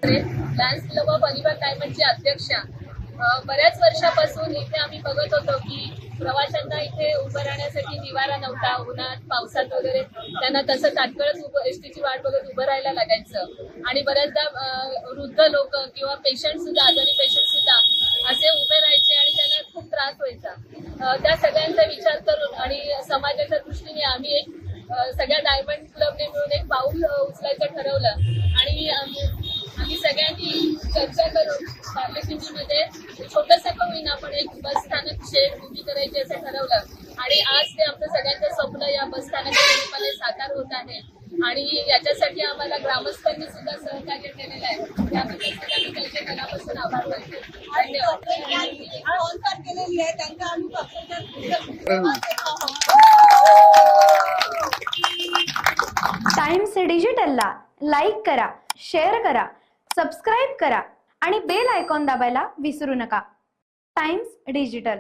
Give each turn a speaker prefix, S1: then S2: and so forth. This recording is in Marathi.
S1: लायन्स क्लब ऑफ अलिबाग डायमंडची अध्यक्षा. बऱ्याच वर्षापासून इथे आम्ही बघत होतो की प्रवाशांना इथे उभं राहण्यासाठी निवारा नव्हता. उन्हात पावसात वगैरे त्यांना तसं तात्काळच एसटीची वाट बघत उभं राहायला लागायचं आणि बऱ्याचदा वृद्ध लोक किंवा पेशंट सुद्धा, आजारी पेशंट सुद्धा असे उभे राहायचे आणि त्यांना खूप त्रास व्हायचा. त्या सगळ्यांचा विचार करून आणि समाजाच्या दृष्टीने आम्ही एक सगळ्या डायमंड क्लबने मिळून एक पाऊल उचलायचं ठरवलं आणि आम्ही सगळ्यांनी चर्चा करून पार्लसिटीमध्ये छोटंसं का होईना पण एक बस स्थानक शेड उभी करायची असं ठरवलं आणि आज ते आमचं सगळ्यांचं स्वप्न या बस स्थानकाच्या रूपाने साकार होत आहे आणि याच्यासाठी आम्हाला ग्रामस्थांनी सुद्धा सहकार्य केलेलं आहे. त्याबद्दल सुद्धा मी त्यांचे मनापासून आभार मानते. धन्यवाद.
S2: केलेली आहे त्यांना आम्ही
S3: टाइम्स डिजिटलला लाईक करा, शेअर करा, सबस्क्राईब करा आणि बेल आयकॉन दाबायला विसरू नका. Times digital.